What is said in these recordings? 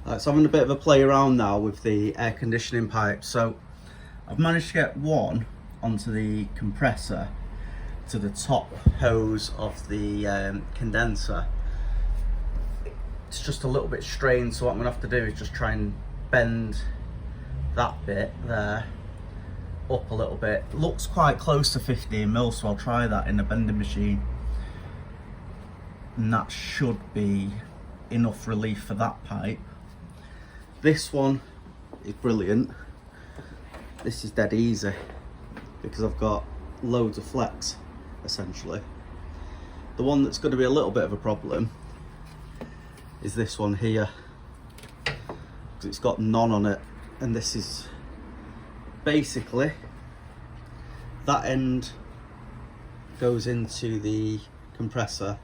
So I'm having a bit of a play around now with the air conditioning pipe. So I've managed to get one onto the compressor to the top hose of the condenser. It's just a little bit strained, so what I'm gonna have to do is just try and bend that bit there up a little bit. It looks quite close to 15 mil, so I'll try that in the bending machine, and that should be enough relief for that pipe. This one is brilliant. This is dead easy because I've got loads of flex essentially. The one that's going to be a little bit of a problem is this one here, because it's got none on it, and this is basically that end goes into the compressor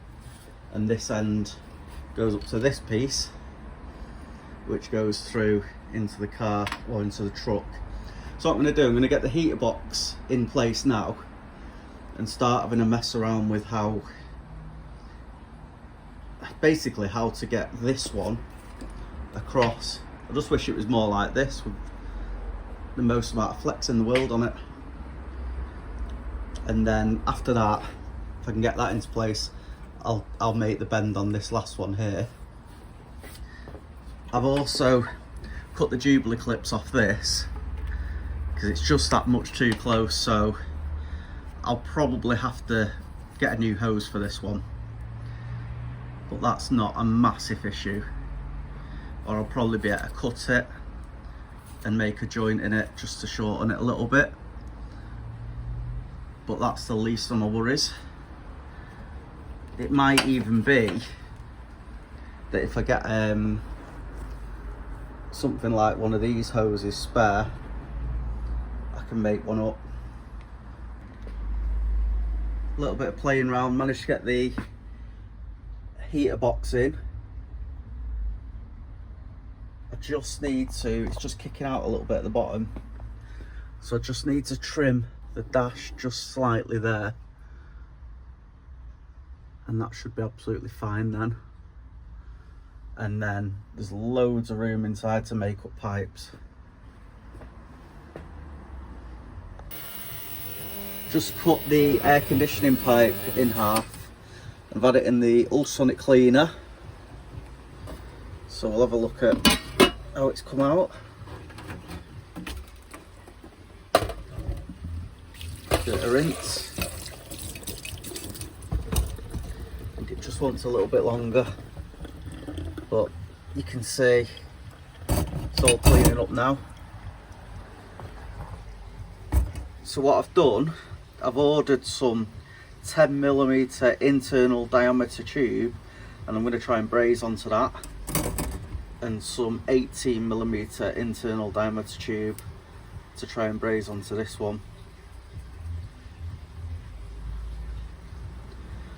and this end goes up to this piece, which goes through into the car or into the truck. So what I'm going to do, I'm going to get the heater box in place now and start having a mess around with how to get this one across. I just wish it was more like this with the most amount of flex in the world on it. And then after that, if I can get that into place, I'll make the bend on this last one here. I've also cut the Jubilee clips off this because it's just that much too close, so I'll probably have to get a new hose for this one, but that's not a massive issue. Or I'll probably be able to cut it and make a joint in it just to shorten it a little bit, but that's the least of my worries. It might even be that if I get something like one of these hoses spare, I can make one up. A little bit of playing around, managed to get the heater box in. I just need to, it's just kicking out a little bit at the bottom, so I just need to trim the dash just slightly there, and that should be absolutely fine then. And then there's loads of room inside to make up pipes. Just cut the air conditioning pipe in half. I've had it in the ultrasonic cleaner, so we'll have a look at how it's come out. Give it a rinse. I think it just wants a little bit longer, but you can see it's all cleaning up now. So what I've done, I've ordered some 10mm internal diameter tube, and I'm going to try and braze onto that, and some 18mm internal diameter tube to try and braze onto this one.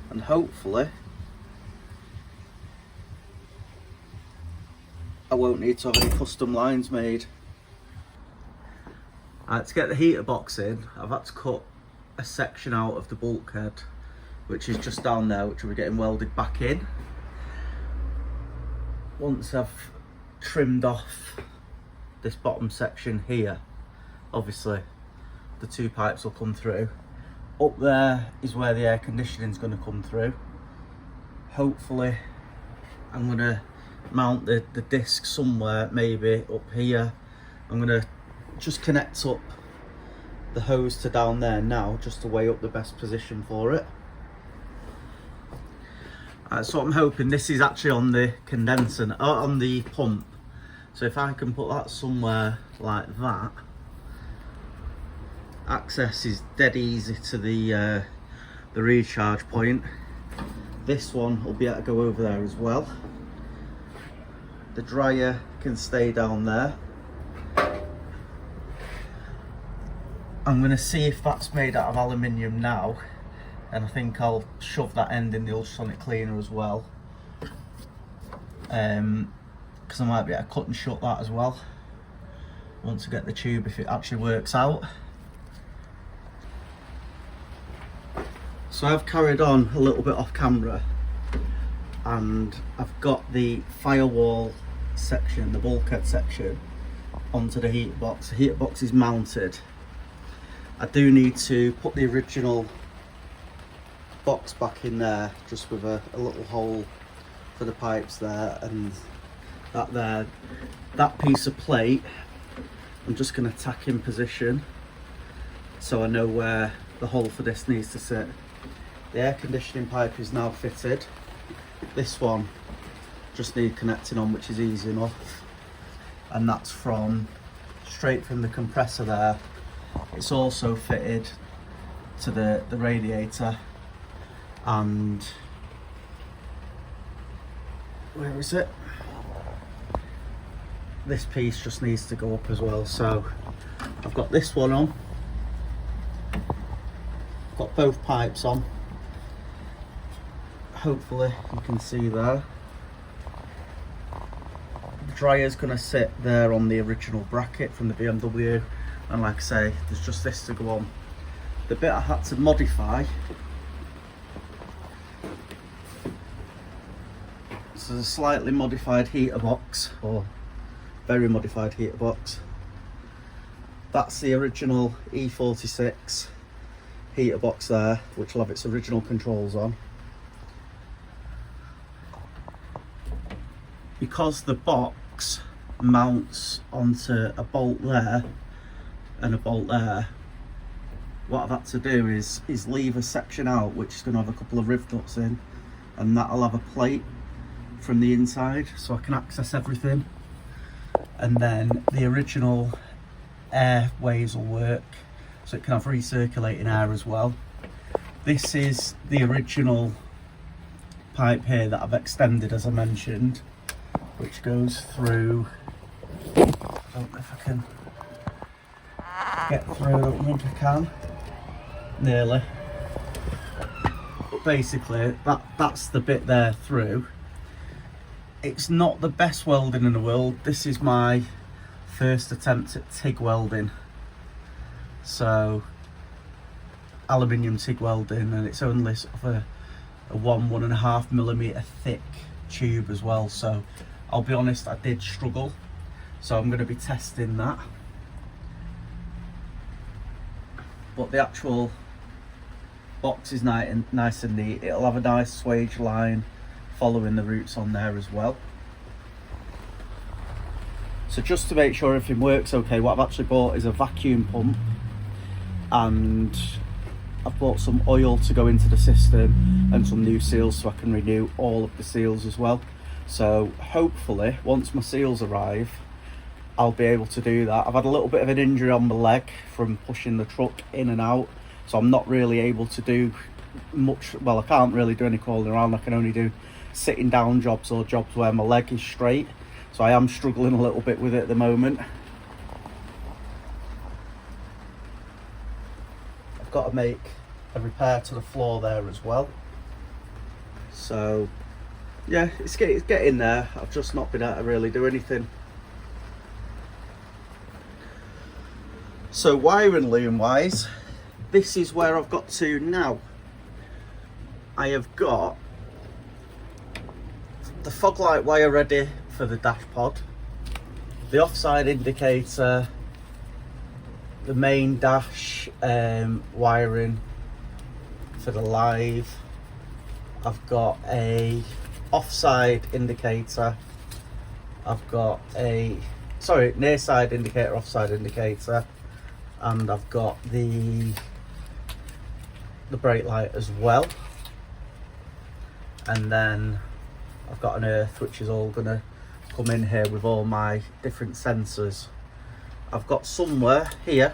And hopefully I won't need to have any custom lines made. To get the heater box in, I've had to cut a section out of the bulkhead, which is just down there, which will be getting welded back in. Once I've trimmed off this bottom section here, obviously the two pipes will come through. Up there is where the air conditioning is going to come through. Hopefully I'm going to mount the disc somewhere, maybe up here. I'm going to just connect up the hose to down there now, just to weigh up the best position for it. So I'm hoping this is actually on the condenser, on the pump. So if I can put that somewhere like that, access is dead easy to the recharge point. This one will be able to go over there as well. The dryer can stay down there. I'm going to see if that's made out of aluminium now, and I think I'll shove that end in the ultrasonic cleaner as well, because I might be able to cut and shut that as well once I get the tube, if it actually works out. So I've carried on a little bit off camera, and I've got the firewall section, the bulkhead section, onto the heater box. The heater box is mounted. I do need to put the original box back in there, just with a little hole for the pipes there, and that piece of plate I'm just going to tack in position so I know where the hole for this needs to sit. The air conditioning pipe is now fitted. This one just need connecting on, which is easy enough, and that's straight from the compressor there. It's also fitted to the radiator, and where is it? This piece just needs to go up as well. So I've got this one on, got both pipes on, hopefully you can see there. The dryer's going to sit there on the original bracket from the BMW, and like I say, there's just this to go on. The bit I had to modify, so there's a slightly modified heater box, or very modified heater box. That's the original E46 heater box there, which will have its original controls on. Because the box mounts onto a bolt there and a bolt there, what I've had to do is leave a section out which is going to have a couple of riv nuts in, and that'll have a plate from the inside so I can access everything. And then the original airways will work, so it can have recirculating air as well. This is the original pipe here that I've extended, as I mentioned, which goes through, I don't know if I can get through, I don't think I can, nearly, but basically that's the bit there through. It's not the best welding in the world. This is my first attempt at TIG welding, so aluminium TIG welding, and it's only sort of a 1.5 millimeter thick tube as well, so I'll be honest, I did struggle, so I'm going to be testing that. But the actual box is nice and neat. It'll have a nice swage line following the roots on there as well. So just to make sure everything works okay, what I've actually bought is a vacuum pump, and I've bought some oil to go into the system and some new seals so I can renew all of the seals as well. So hopefully once my seals arrive, I'll be able to do that. I've had a little bit of an injury on my leg from pushing the truck in and out, so I'm not really able to do much. Well, I can't really do any crawling around. I can only do sitting down jobs or jobs where my leg is straight, so I am struggling a little bit with it at the moment. I've got to make a repair to the floor there as well, so yeah, it's getting there. I've just not been able to really do anything. So wiring loom wise, this is where I've got to now. I have got the fog light wire ready for the dash pod, the offside indicator, the main dash wiring for the live. I've got a offside indicator, I've got a near side indicator, offside indicator, and I've got the brake light as well. And then I've got an earth, which is all gonna come in here with all my different sensors. I've got somewhere here,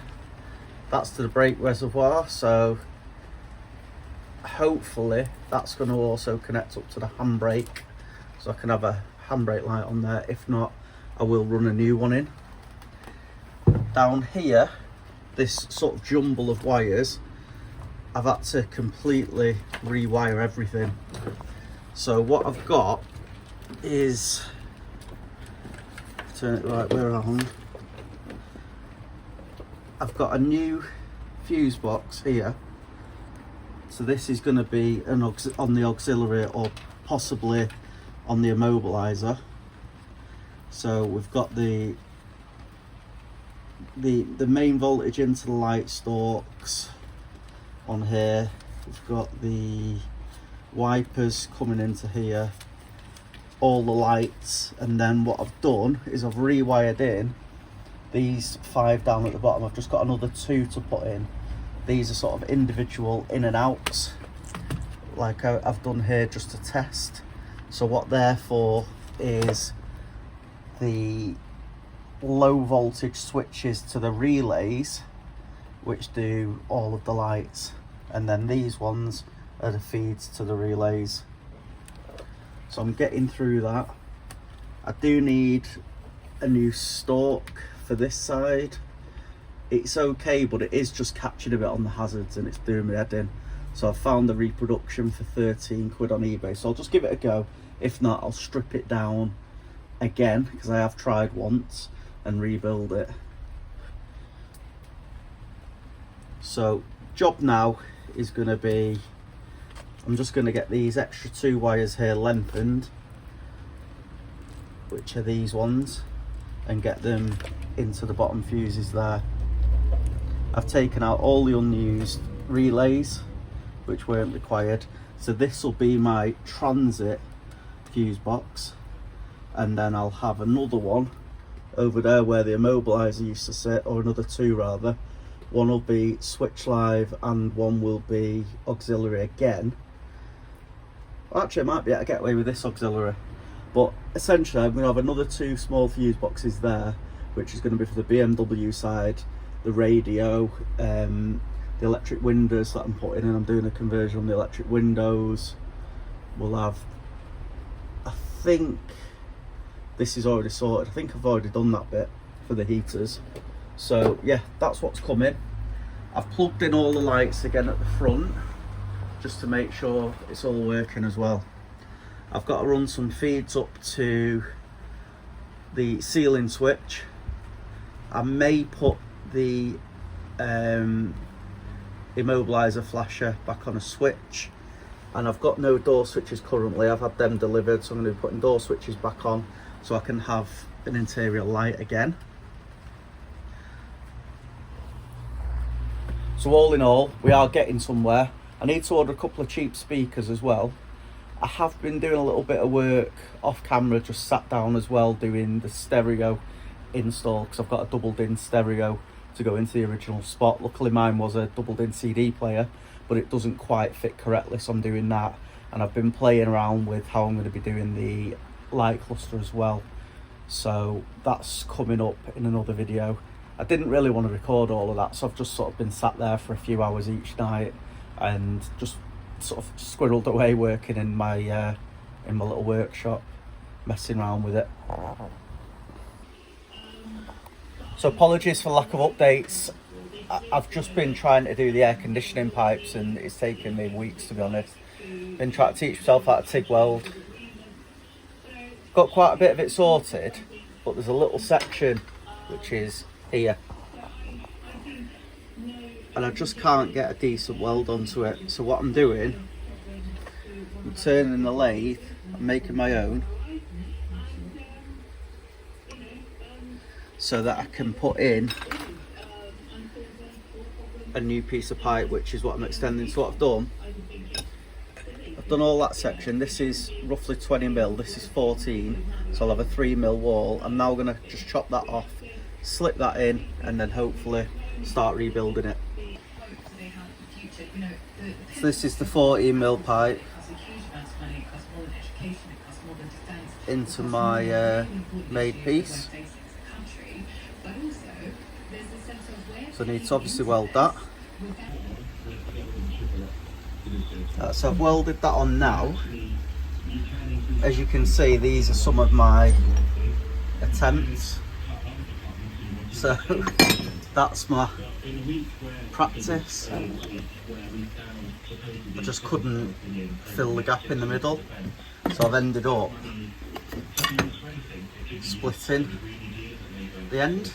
that's to the brake reservoir, so hopefully that's going to also connect up to the handbrake, so I can have a handbrake light on there. If not, I will run a new one in. Down here, this sort of jumble of wires, I've had to completely rewire everything. So what I've got is, turn it right way around, I've got a new fuse box here. So this is going to be on the auxiliary or possibly on the immobiliser. So we've got the main voltage into the light stalks on here. We've got the wipers coming into here, all the lights, and then what I've done is I've rewired in these 5 down at the bottom. I've just got another 2 to put in. These are sort of individual in and outs, like I've done here just to test. So what they're for is the low voltage switches to the relays, which do all of the lights, and then these ones are the feeds to the relays. So I'm getting through that. I do need a new stalk for this side. It's okay, but it is just catching a bit on the hazards and it's doing my head in. So I've found the reproduction for 13 quid on eBay, so I'll just give it a go. If not, I'll strip it down again, because I have tried once, and rebuild it. So job now is going to be, I'm just going to get these extra 2 wires here lengthened, which are these ones, and get them into the bottom fuses there. I've taken out all the unused relays which weren't required, so this will be my transit fuse box, and then I'll have another one over there where the immobiliser used to sit, or another 2 rather. One will be switch live and one will be auxiliary again. Well, actually I might be able to get away with this auxiliary, but essentially I'm going to have another 2 small fuse boxes there, which is going to be for the BMW side, the radio, the electric windows that I'm putting in. I'm doing a conversion on the electric windows. We'll have, I think this is already sorted. I think I've already done that bit for the heaters. So yeah, that's what's coming. I've plugged in all the lights again at the front, just to make sure it's all working as well. I've got to run some feeds up to the ceiling switch. I may put the immobiliser flasher back on a switch, and I've got no door switches currently. I've had them delivered, so I'm going to be putting door switches back on so I can have an interior light again. So all in all, we are getting somewhere. I need to order a couple of cheap speakers as well. I have been doing a little bit of work off camera, just sat down as well doing the stereo install, because I've got a doubled in stereo to go into the original spot. Luckily mine was a doubled in CD player, but it doesn't quite fit correctly, so I'm doing that. And I've been playing around with how I'm going to be doing the light cluster as well, so that's coming up in another video. I didn't really want to record all of that, so I've just sort of been sat there for a few hours each night and just sort of squirreled away working in my little workshop, messing around with it. So apologies for lack of updates. I've just been trying to do the air conditioning pipes and it's taken me weeks, to be honest. Been trying to teach myself how to TIG weld. Got quite a bit of it sorted, but there's a little section which is here, and I just can't get a decent weld onto it. So what I'm doing, I'm turning the lathe, I'm making my own, so that I can put in a new piece of pipe, which is what I'm extending. So what I've done all that section. This is roughly 20mm, this is 14, so I'll have a 3mm wall. I'm now going to just chop that off, slip that in, and then hopefully start rebuilding it. So this is the 14mm pipe into my made piece. So I need to obviously weld that. So I've welded that on now. As you can see, these are some of my attempts. So that's my practice. I just couldn't fill the gap in the middle, so I've ended up splitting the end.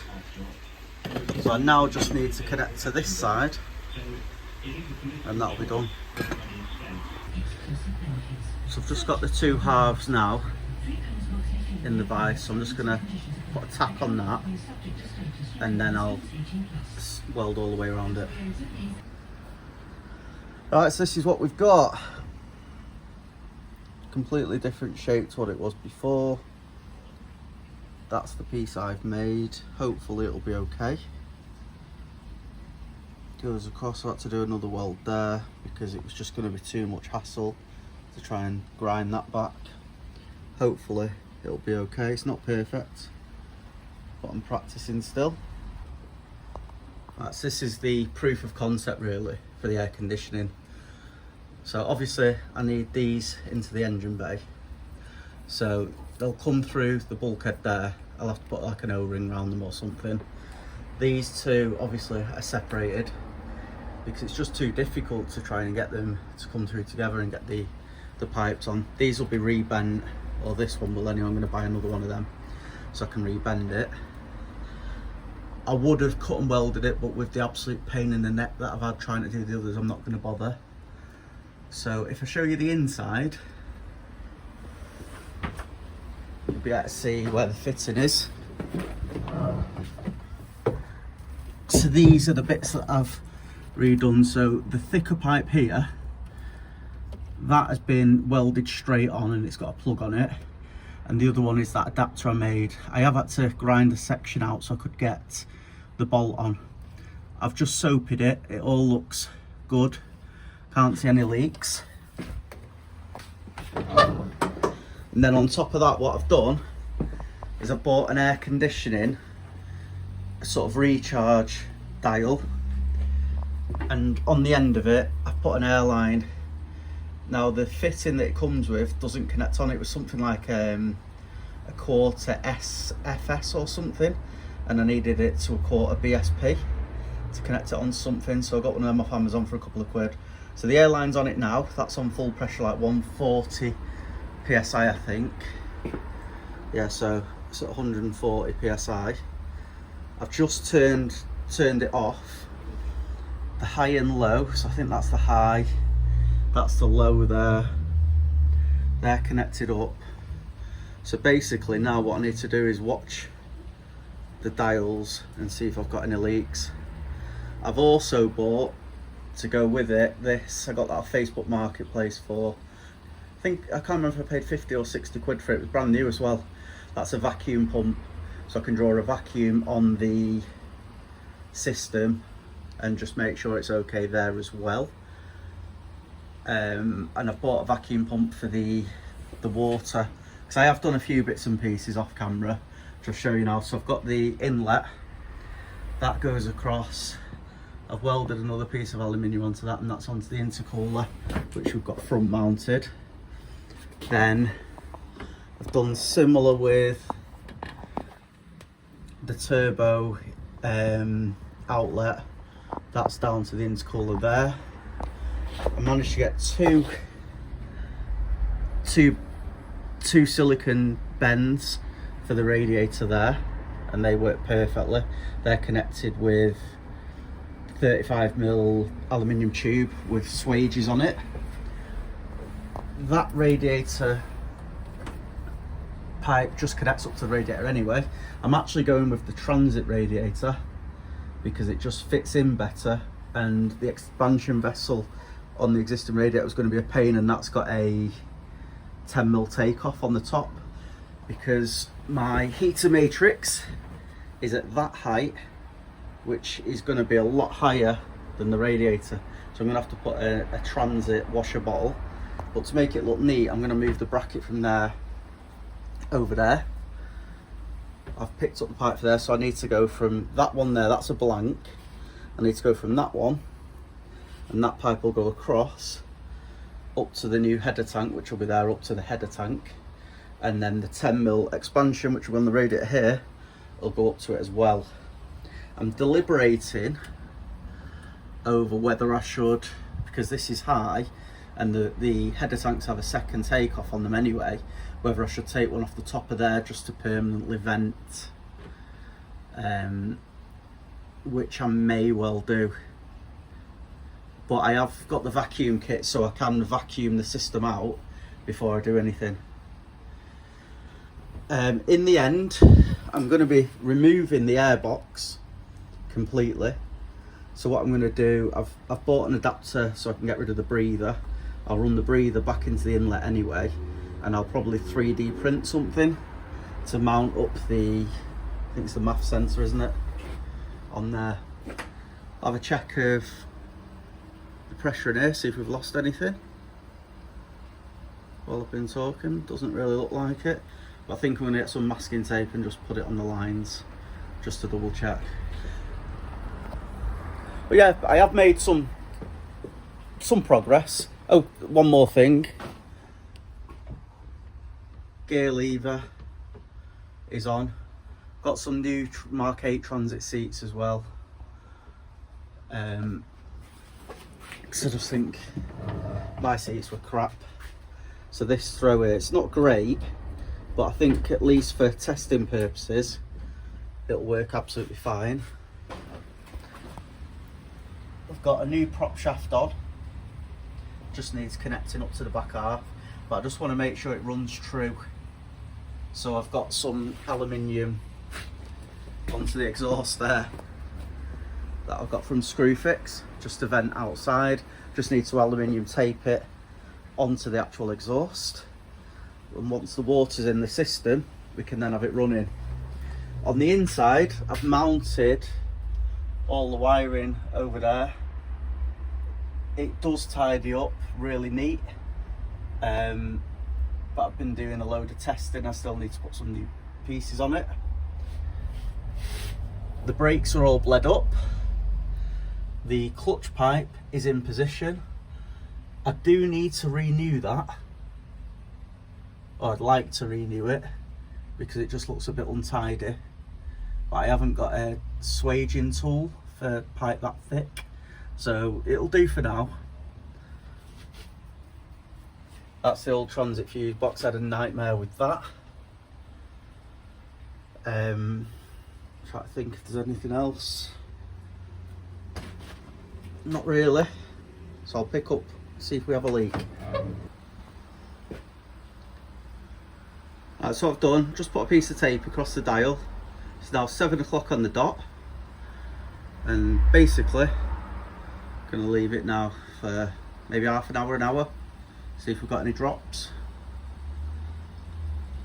So I now just need to connect to this side and that'll be done. So I've just got the 2 halves now. in the vise, so I'm just going to put a tack on that and then I'll weld all the way around it. Right, so this is what we've got. Completely different shape to what it was before. That's the piece I've made. Hopefully it'll be okay. Goes across. I had to do another weld there because it was just going to be too much hassle to try and grind that back. Hopefully it'll be okay. It's not perfect, but I'm practicing still. Right, so this is the proof of concept really for the air conditioning. So obviously I need these into the engine bay. So they'll come through the bulkhead there. I'll have to put like an O-ring around them or something. These two obviously are separated because it's just too difficult to try and get them to come through together and get the pipes on. These will be rebent, or this one will anyway. I'm going to buy another one of them so I can rebend it. I would have cut and welded it, but with the absolute pain in the neck that I've had trying to do the others, I'm not going to bother. So if I show you the inside, you'll be able to see where the fitting is. So these are the bits that I've redone. So the thicker pipe here, that has been welded straight on and it's got a plug on it. And the other one is that adapter I made. I have had to grind a section out so I could get the bolt on. I've just soaped it. It all looks good. Can't see any leaks. And then on top of that, what I've done is I bought an air conditioning sort of recharge dial, and on the end of it I've put an airline. Now the fitting that it comes with doesn't connect on. It was something like a quarter SFS or something, and I needed it to a quarter BSP to connect it on something, so I got one of them off Amazon for a couple of quid. So the airline's on it now. That's on full pressure, like 140 PSI I think. Yeah, so it's at 140 PSI. I've just turned it off, the high and low, so I think that's the high, that's the low there. They're connected up. So basically now what I need to do is watch the dials and see if I've got any leaks. I've also bought, to go with it, this, I got that off Facebook Marketplace for, I can't remember if I paid 50 or 60 quid for it. It was brand new as well. That's a vacuum pump, so I can draw a vacuum on the system and just make sure it's okay there as well. And I've bought a vacuum pump for the water, because I have done a few bits and pieces off camera. Just show you now. So I've got the inlet that goes across. I've welded another piece of aluminium onto that, and that's onto the intercooler, which we've got front mounted. Then I've done similar with the turbo outlet. That's down to the intercooler there. I managed to get two silicon bends for the radiator there, and they work perfectly. They're connected with 35mm aluminium tube with swages on it. That radiator pipe just connects up to the radiator anyway. I'm actually going with the transit radiator because it just fits in better, and the expansion vessel on the existing radiator was going to be a pain, and that's got a 10mm takeoff on the top because my heater matrix is at that height, which is going to be a lot higher than the radiator. So I'm going to have to put a transit washer bottle. But to make it look neat, I'm going to move the bracket from there over there. I've picked up the pipe for there, so I need to go from that one there, that's a blank. I need to go from that one, and that pipe will go across up to the new header tank, which will be there up to the header tank. And then the 10mm expansion, which will be on the radiator here, will go up to it as well. I'm deliberating over whether I should, because this is high and the header tanks have a second takeoff on them anyway, whether I should take one off the top of there just to permanently vent, which I may well do. But I have got the vacuum kit, so I can vacuum the system out before I do anything. In the end, I'm going to be removing the air box completely. So what I'm going to do, I've bought an adapter so I can get rid of the breather. I'll run the breather back into the inlet anyway, and I'll probably 3D print something to mount up the, I think it's the MAF sensor, isn't it, on there. I'll have a check of the pressure in here, see if we've lost anything while I've been talking. Doesn't really look like it, but I think I'm going to get some masking tape and just put it on the lines just to double check. But yeah, I have made some progress. Oh, one more thing. Gear lever is on. Got some new Mark 8 transit seats as well. I just think my seats were crap. So this throw here, it's not great, but I think at least for testing purposes, it'll work absolutely fine. I've got a new prop shaft on. Just needs connecting up to the back half, but I just want to make sure it runs true. So I've got some aluminium onto the exhaust there that I've got from Screwfix, just to vent outside. Just need to aluminium tape it onto the actual exhaust, and once the water's in the system we can then have it running. On the inside I've mounted all the wiring over there. It does tidy up really neat, but I've been doing a load of testing. I still need to put some new pieces on it. The brakes are all bled up. The clutch pipe is in position. I do need to renew that, or I'd like to renew it, because it just looks a bit untidy. But I haven't got a swaging tool for pipe that thick, so it'll do for now. That's the old transit fuse box. I had a nightmare with that. Trying to think if there's anything else. Not really. So I'll pick up, see if we have a leak. That's what I've done. Just put a piece of tape across the dial. It's now 7 o'clock on the dot, and basically going to leave it now for maybe half an hour, see if we've got any drops,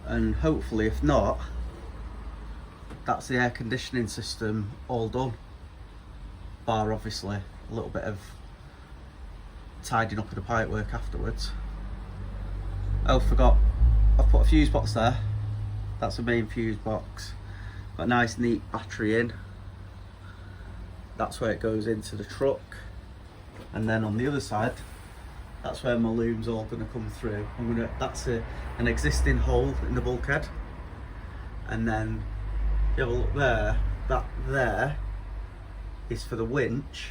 and hopefully if not, that's the air conditioning system all done, bar obviously a little bit of tidying up of the pipe work afterwards. Oh, forgot, I've put a fuse box there. That's the main fuse box. Got a nice neat battery in. That's where it goes into the truck, and then on the other side, that's where my loom's all going to come through. That's an existing hole in the bulkhead, and then if you have a look there, that there is for the winch,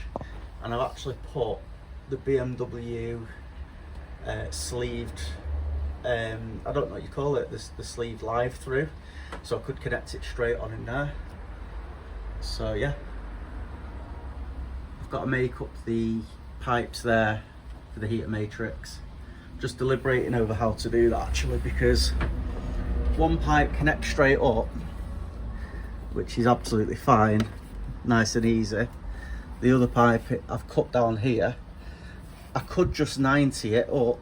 and I've actually put the BMW sleeved, I don't know what you call it, the sleeve live through, so I could connect it straight on in there. So yeah, I've got to make up the pipes there for the heater matrix. Just deliberating over how to do that actually, because one pipe connects straight up, which is absolutely fine, nice and easy. The other pipe I've cut down here, I could just 90 it up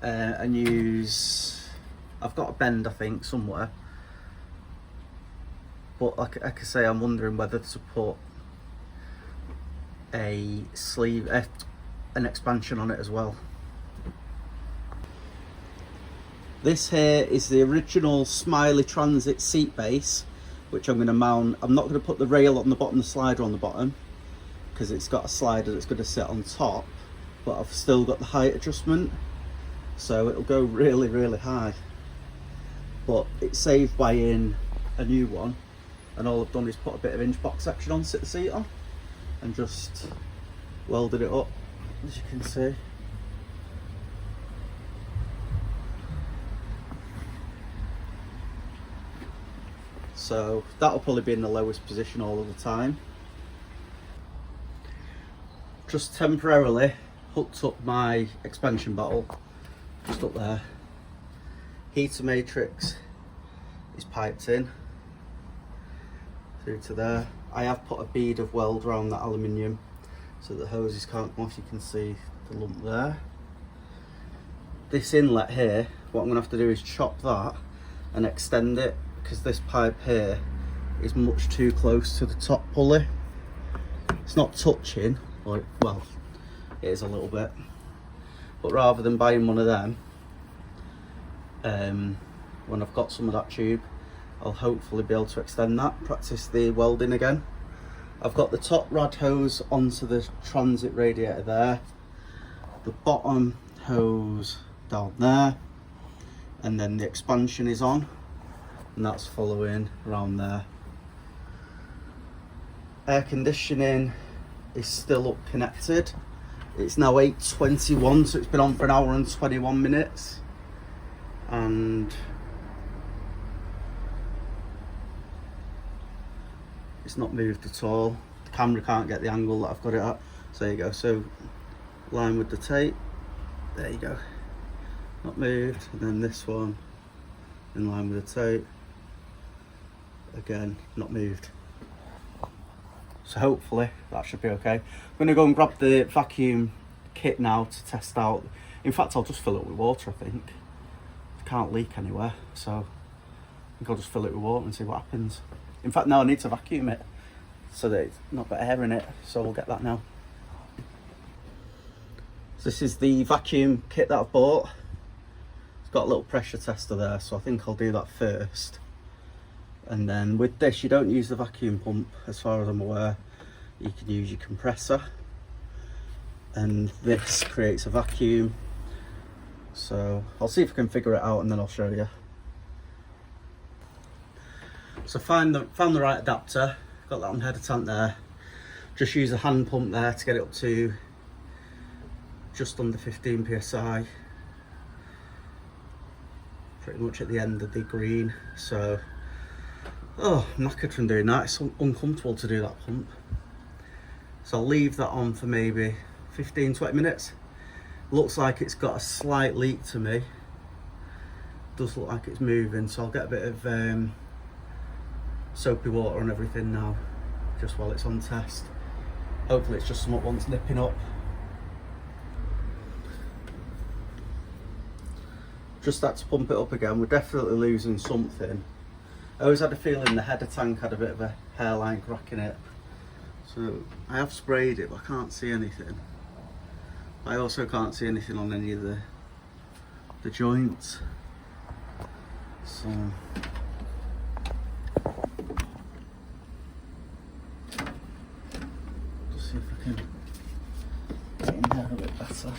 and use, I've got a bend I think somewhere, but like I can say, I'm wondering whether to put a sleeve, an expansion on it as well. This here is the original Smiley transit seat base, which I'm going to mount. I'm not going to put the rail on the bottom, the slider on the bottom, because it's got a slider that's going to sit on top, but I've still got the height adjustment, so it'll go really, really high. But it's saved buying a new one, and all I've done is put a bit of inch box section on, sit the seat on, and just welded it up, as you can see. So that'll probably be in the lowest position all of the time. Just temporarily hooked up my expansion bottle, just up there, Heater matrix is piped in through to there. I have put a bead of weld around that aluminium so the hoses can't come off. You can see the lump there. This inlet here, what I'm going to have to do is chop that and extend it, because this pipe here is much too close to the top pulley. It's not touching, or well, it is a little bit, but rather than buying one of them, when I've got some of that tube, I'll hopefully be able to extend that, practice the welding again. I've got the top rad hose onto the transit radiator there, the bottom hose down there, and then the expansion is on, and that's following around there. Air conditioning is still up connected. It's now 8:21, so it's been on for an hour and 21 minutes, and it's not moved at all. The camera can't get the angle that I've got it at. So there you go, so line with the tape, there you go, not moved. And then this one in line with the tape, again not moved. So hopefully that should be okay. I'm going to go and grab the vacuum kit now to test out. In fact, I'll just fill it with water, I think. It can't leak anywhere, so I think I'll just fill it with water and see what happens. In fact, now I need to vacuum it so that it's not got air in it, so we'll get that now. So this is the vacuum kit that I've bought. It's got a little pressure tester there, so I think I'll do that first. And then with this, you don't use the vacuum pump, as far as I'm aware. You can use your compressor, and this creates a vacuum. So I'll see if I can figure it out and then I'll show you. So found the right adapter, got that on header tank there. Just use a hand pump there to get it up to just under 15 psi. Pretty much at the end of the green. So, oh, I'm knackered from doing that. It's uncomfortable to do that pump. So I'll leave that on for maybe 15-20 minutes. Looks like it's got a slight leak to me. Does look like it's moving, so I'll get a bit of soapy water and everything now, just while it's on test. Hopefully it's just something wants nipping up. Just had to pump it up again. We're definitely losing something. I always had a feeling the header tank had a bit of a hairline crack in it. So I have sprayed it, but I can't see anything. I also can't see anything on any of the joints. So just see if I can get in there a bit better.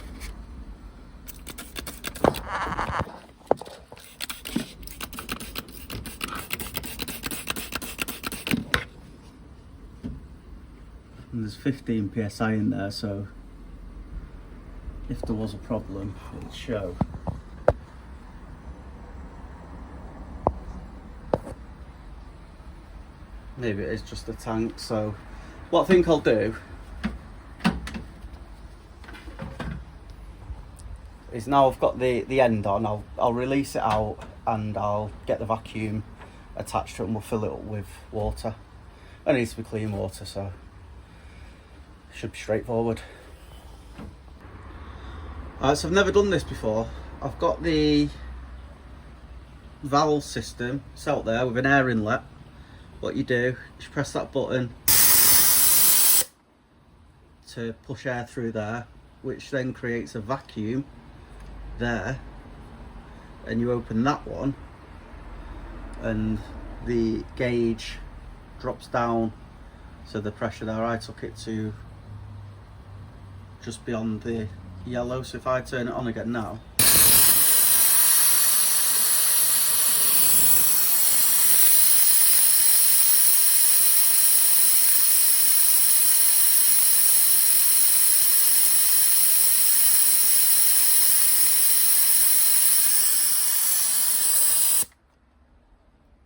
And there's 15 psi in there, so if there was a problem, it'd show. Maybe it is just the tank. So what I think I'll do is, now I've got the end on, I'll release it out and I'll get the vacuum attached to it and we'll fill it up with water. It needs to be clean water, so it should be straightforward. So I've never done this before. I've got the valve system set out there with an air inlet. What you do is you press that button to push air through there, which then creates a vacuum there, and you open that one and the gauge drops down, so the pressure there, I took it to just beyond the yellow. So if I turn it on again now,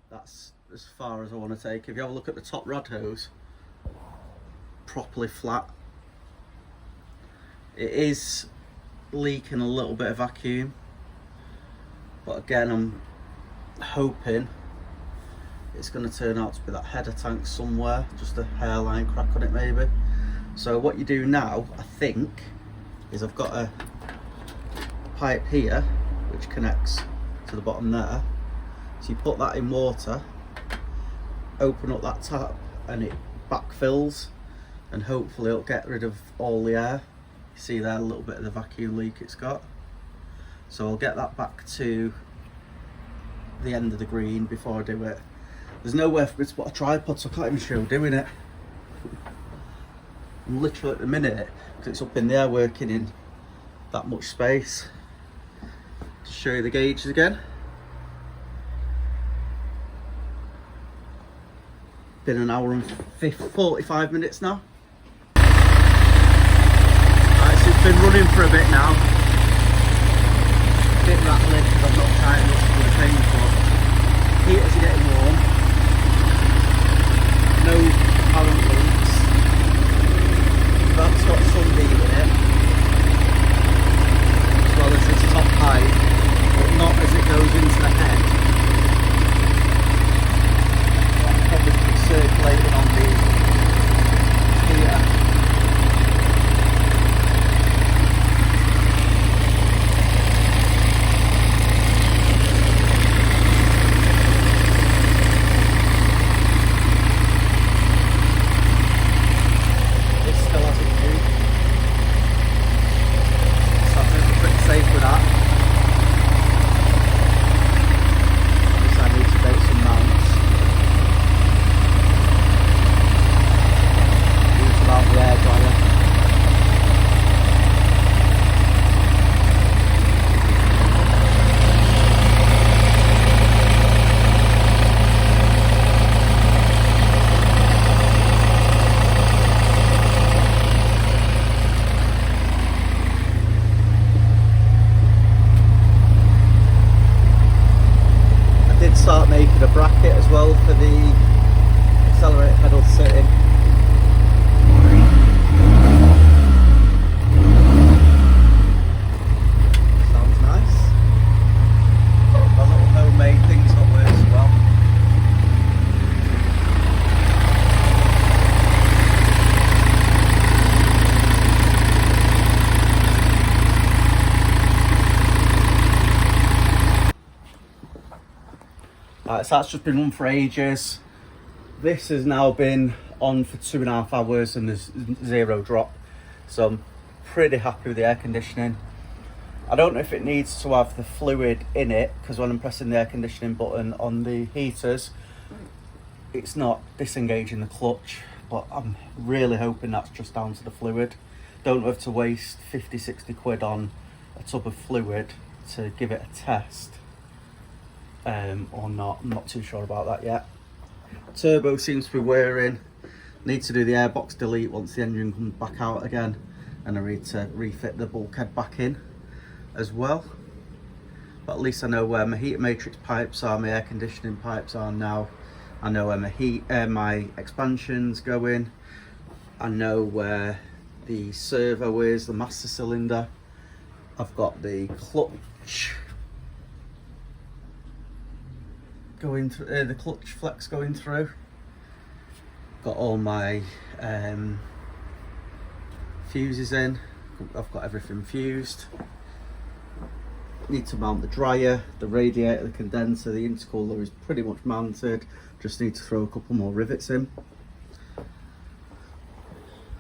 that's as far as I want to take. If you have a look at the top rod hose, properly flat. It is leaking a little bit of vacuum, But again, I'm hoping it's going to turn out to be that header tank somewhere, just a hairline crack on it maybe. So what you do now, I think, is I've got a pipe here which connects to the bottom there. So you put that in water, open up that tap, and it backfills, and hopefully it'll get rid of all the air. You see there a little bit of the vacuum leak it's got. So I'll get that back to the end of the green before I do it. There's nowhere for me to put a tripod, so I can't even show doing it. I'm literally at the minute, because it's up in the air, working in that much space. To show you the gauges again. Been an hour and 45 minutes now. Right, so it's been running for a bit now. A bit rattling because I've not tightened up with the thing, but heaters are getting warm. No apparent leaks. That's got some bead in it, as well as this top pipe, but not as it goes into the head. That'll probably be circulating on the heater. Start making a bracket as well for the accelerator pedal to sit in. Sounds nice. My little homemade thing's got works as well. So that's just been on for ages. This has now been on for 2.5 hours and there's 0 drop. So I'm pretty happy with the air conditioning. I don't know if it needs to have the fluid in it, because when I'm pressing the air conditioning button on the heaters, it's not disengaging the clutch, but I'm really hoping that's just down to the fluid. Don't have to waste 50-60 quid on a tub of fluid to give it a test. Or not, I'm not too sure about that yet. Turbo seems to be wearing. Need to do the airbox delete once the engine comes back out again, and I need to refit the bulkhead back in as well. But at least I know where my heater matrix pipes are, my air conditioning pipes are now. I know where my expansion's going. I know where the servo is, the master cylinder. I've got the clutch going through, the clutch flex going through. Got all my fuses in. I've got everything fused. Need to mount the dryer, the radiator, the condenser, the intercooler is pretty much mounted. Just need to throw a couple more rivets in.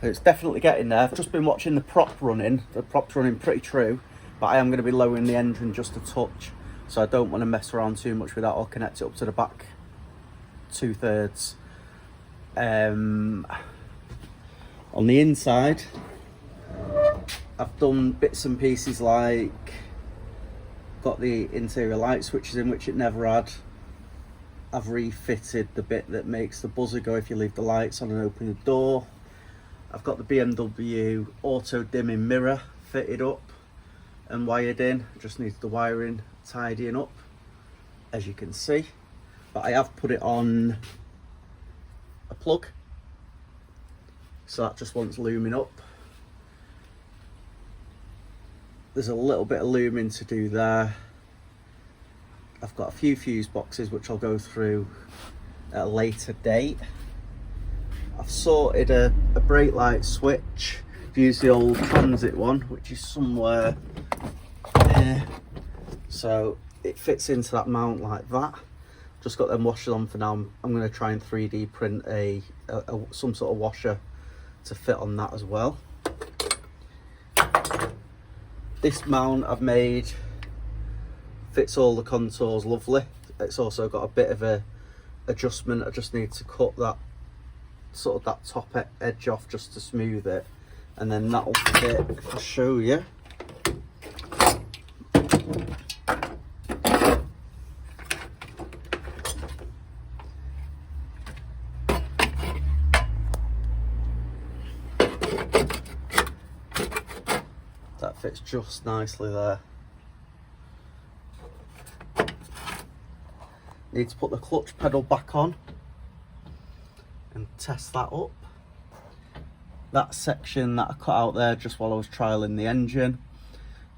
It's definitely getting there. I've just been watching the prop running. The prop's running pretty true, but I am going to be lowering the engine just a touch. So I don't want to mess around too much with that. I'll connect it up to the back 2/3. On the inside, I've done bits and pieces like got the interior light switches in, which it never had. I've refitted the bit that makes the buzzer go if you leave the lights on and open the door. I've got the BMW auto dimming mirror fitted up and wired in. Just needs the wiring tidying up, as you can see. But I have put it on a plug, so that just wants looming up. There's a little bit of looming to do there. I've got a few fuse boxes which I'll go through at a later date. I've sorted a brake light switch. I've used the old transit one, which is somewhere here. So it fits into that mount like that. Just got them washers on for now. I'm going to try and 3D print some sort of washer to fit on that as well. This mount I've made fits all the contours lovely. It's also got a bit of a adjustment. I just need to cut that sort of that top edge off just to smooth it, and then that'll fit. I'll show you. That fits just nicely there. Need to put the clutch pedal back on and test that up. That section that I cut out there just while I was trialing the engine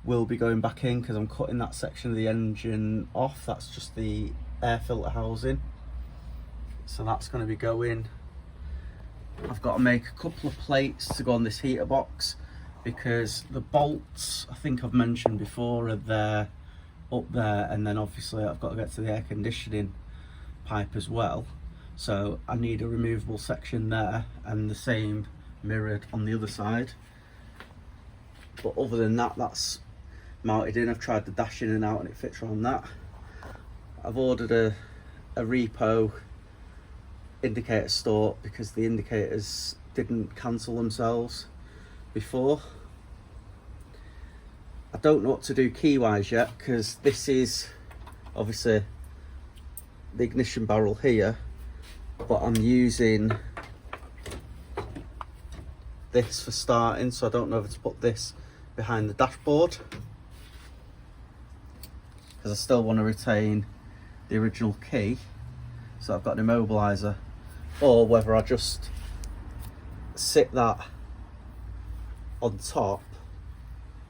will be going back in, because I'm cutting that section of the engine off. That's just the air filter housing, so that's going to be going. I've got to make a couple of plates to go on this heater box, because the bolts, I think I've mentioned before, are there, up there, and then obviously I've got to get to the air conditioning pipe as well. So I need a removable section there, and the same mirrored on the other side. But other than that, that's mounted in. I've tried the dash in and out and it fits around that. I've ordered a repo indicator store because the indicators didn't cancel themselves before. I don't know what to do key wise yet, because this is obviously the ignition barrel here, but I'm using this for starting, so I don't know if to put this behind the dashboard, because I still want to retain the original key, so I've got an immobiliser, or whether I just sit that on top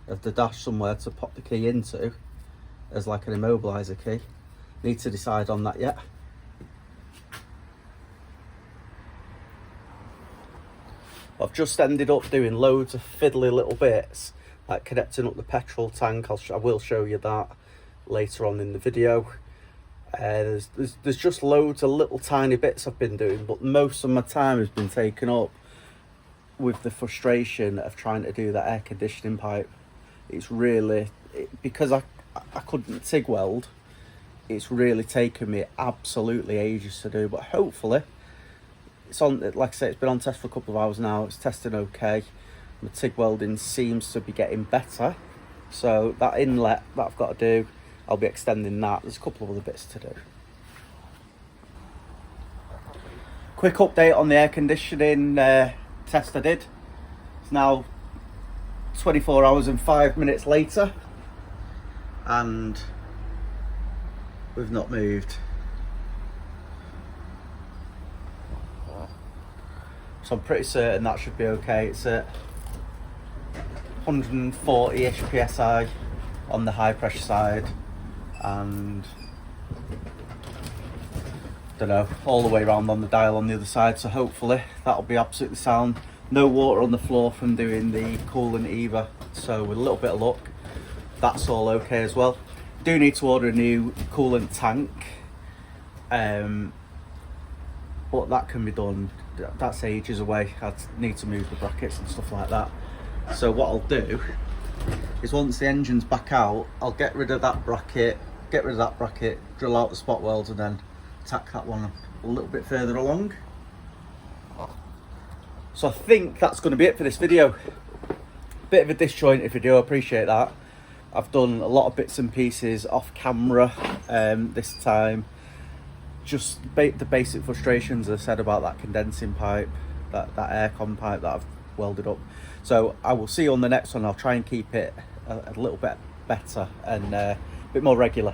of the dash somewhere to pop the key into as like an immobiliser key. Need to decide on that yet. I've just ended up doing loads of fiddly little bits, like connecting up the petrol tank. I will show you that later on in the video. There's just loads of little tiny bits I've been doing, but most of my time has been taken up with the frustration of trying to do that air conditioning pipe. It's really, because I couldn't TIG weld, it's really taken me absolutely ages to do, but hopefully it's on. Like I say, it's been on test for a couple of hours now. It's testing okay. My TIG welding seems to be getting better, so that inlet that I've got to do, I'll be extending that. There's a couple of other bits to do. Quick update on the air conditioning test I did. It's now 24 hours and 5 minutes later, and we've not moved. So I'm pretty certain that should be okay. It's at 140-ish PSI on the high pressure side, and don't know, all the way around on the dial on the other side, so hopefully that'll be absolutely sound. No water on the floor from doing the coolant either, so with a little bit of luck that's all okay as well. Do need to order a new coolant tank, but that can be done. That's ages away. I'd need to move the brackets and stuff like that. So what I'll do is, once the engine's back out, I'll get rid of that bracket, drill out the spot welds, and then tack that one a little bit further along. So I think that's going to be it for this video. Bit of a disjointed video, I appreciate that. I've done a lot of bits and pieces off camera this time. Just the basic frustrations, as I said, about that condensing pipe, that aircon pipe that I've welded up. So I will see you on the next one. I'll try and keep it a little bit better and a bit more regular.